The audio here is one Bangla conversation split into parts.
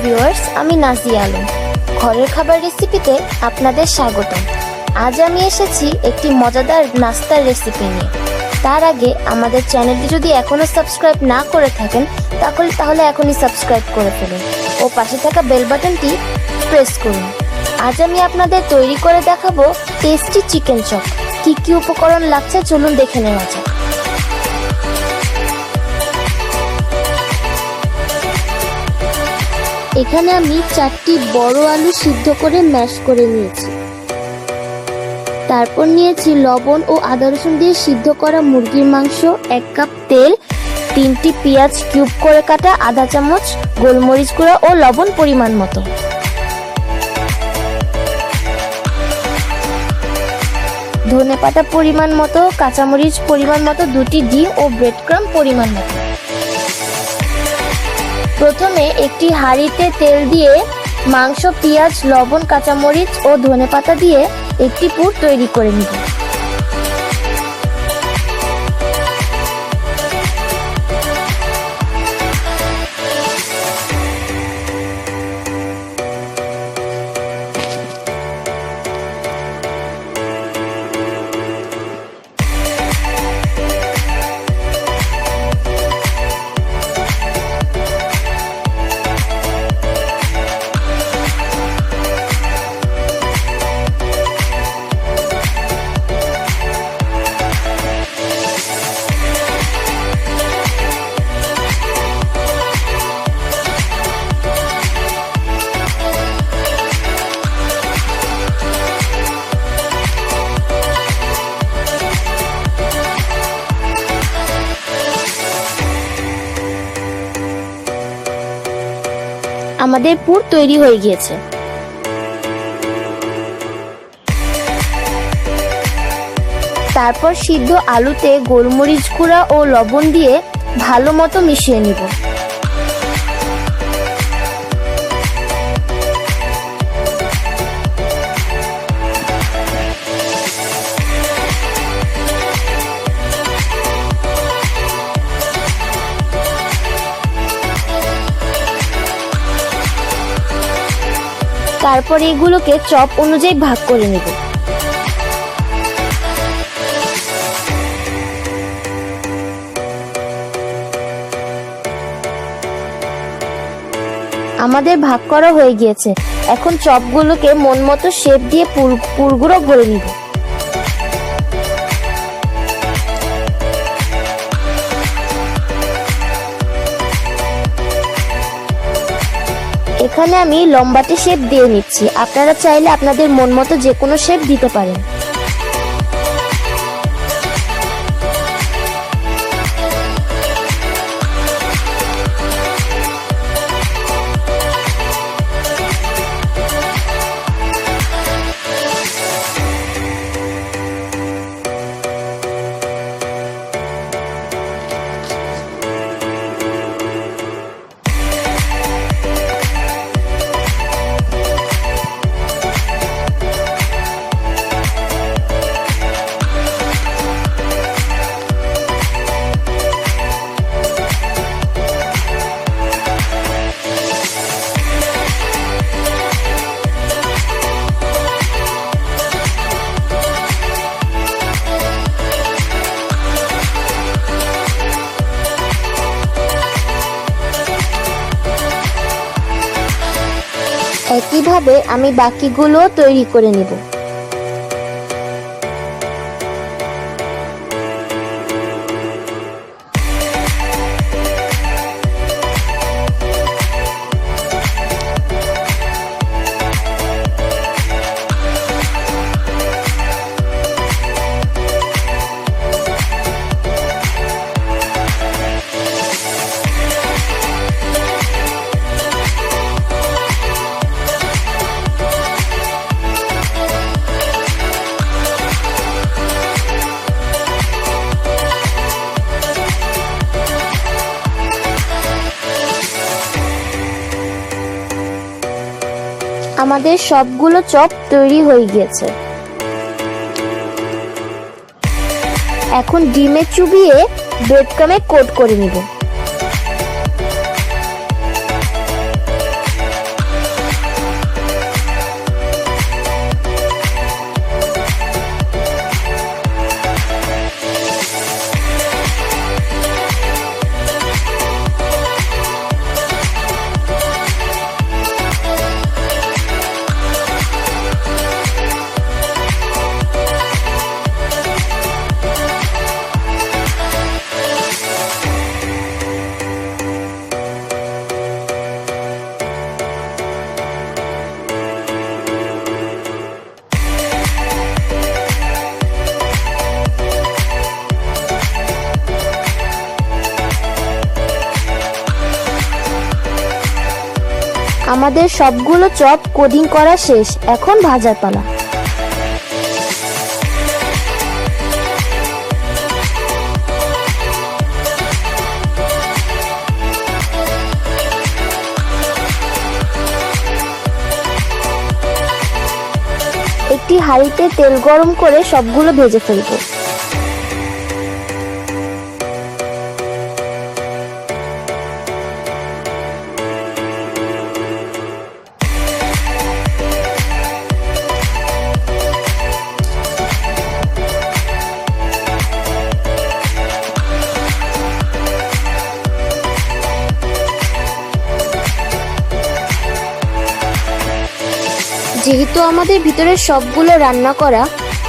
ভিউয়ার্স, আমি নাজিয়া আলম। ঘরের খাবার রেসিপিতে আপনাদের স্বাগতম। আজ আমি এসেছি একটি মজাদার নাস্তার রেসিপি নিয়ে। তার আগে আমাদের চ্যানেলটি যদি এখনো সাবস্ক্রাইব না করে থাকেন তাহলে এখনই সাবস্ক্রাইব করে ফেলুন ও পাশে থাকা বেল বাটনটি প্রেস করুন। আজ আমি আপনাদের তৈরি করে দেখাবো টেস্টি চিকেন চপ। কি কি উপকরণ লাগছে চলুন দেখে নেওয়া যাক। এখানে আমি 4টি বড় আলু সিদ্ধ করে ম্যাশ করে নিয়েছি। তারপর নিয়েছি লবণ ও আদা রসুন দিয়ে সিদ্ধ করা মুরগির মাংস, 1 কাপ তেল, 3টি পেঁয়াজ কিউব করে কাটা, আধা চামচ গোলমরিচ গুঁড়া ও লবণ পরিমাণ মতো। ধনেপাতা পরিমাণ মতো, কাঁচামরিচ পরিমাণ মতো, 2টি ডিম ও ব্রেড ক্রাম্ব পরিমাণ মতো। প্রথমে একটি হাঁড়িতে তেল দিয়ে মাংস, পেঁয়াজ, লবণ, কাঁচামরিচ ও ধনেপাতা দিয়ে একটি পুর তৈরি করে নিব। আমাদের পুর তৈরি হয়ে গিয়েছে। তারপর সিদ্ধ আলুতে গোলমরিচ গুঁড়া ও লবণ দিয়ে ভালো মতো মিশিয়ে নিব। তারপর এগুলোকে চপ অনুযায়ী ভাগ করে নেব। আমাদের ভাগ করা হয়ে গিয়েছে। এখন চপগুলোকে মন মতো শেপ দিয়ে পুরগুলো ভরে নিব। এখানে আমি লম্বাটে শেপ দিয়ে নিচ্ছি। আপনারা চাইলে আপনাদের মন মতো যে কোনো শেপ দিতে পারেন। একইভাবে আমি বাকিগুলো তৈরি করে নিব। আমাদের সবগুলো চপ তৈরি হয়ে গিয়েছে। এখন ডিমে চুবিয়ে ব্রেড ক্রাম্বে কোট করে নিব। আমাদের সবগুলো চপ কোডিং করা শেষ, এখন ভাজার পালা। একটি হাঁড়িতে তেল গরম করে সবগুলো ভেজে ফেলবো। যেহেতু আমাদের ভিতরে সবগুলো রান্না করা,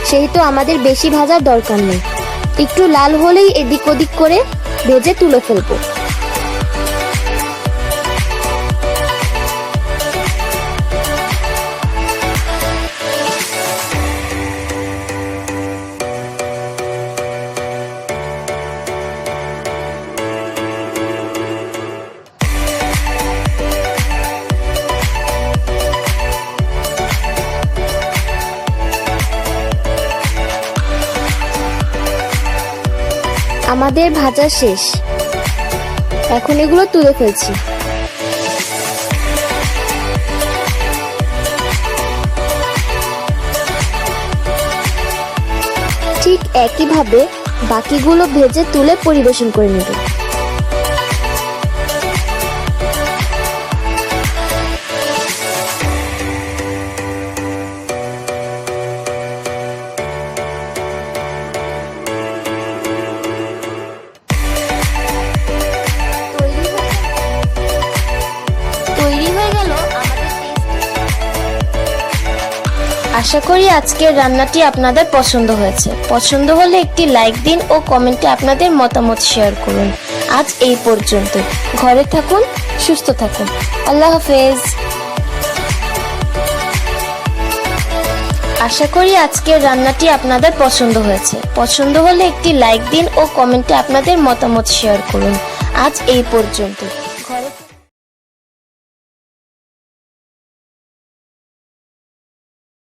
সেহেতু আমাদের বেশি ভাজার দরকার নেই। একটু লাল হলেই এদিক ওদিক করে ভেজে তুলে ফেলবো। আমাদের ভাজা শেষ, এখন এগুলো তুলে ফেলছি। ঠিক একইভাবে বাকিগুলো ভেজে তুলে পরিবেশন করে নেব। আশা করি আজকের রান্নাটি আপনাদের পছন্দ হয়েছে। পছন্দ হলে একটি লাইক দিন ও কমেন্টে আপনাদের মতামত শেয়ার করুন। আজ এই পর্যন্ত। ঘরে থাকুন, সুস্থ থাকুন। আল্লাহ হাফেজ। আশা করি আজকের রান্নাটি আপনাদের পছন্দ হয়েছে। পছন্দ হলে একটি লাইক দিন ও কমেন্টে আপনাদের মতামত শেয়ার করুন। আজ এই পর্যন্ত। ঘরে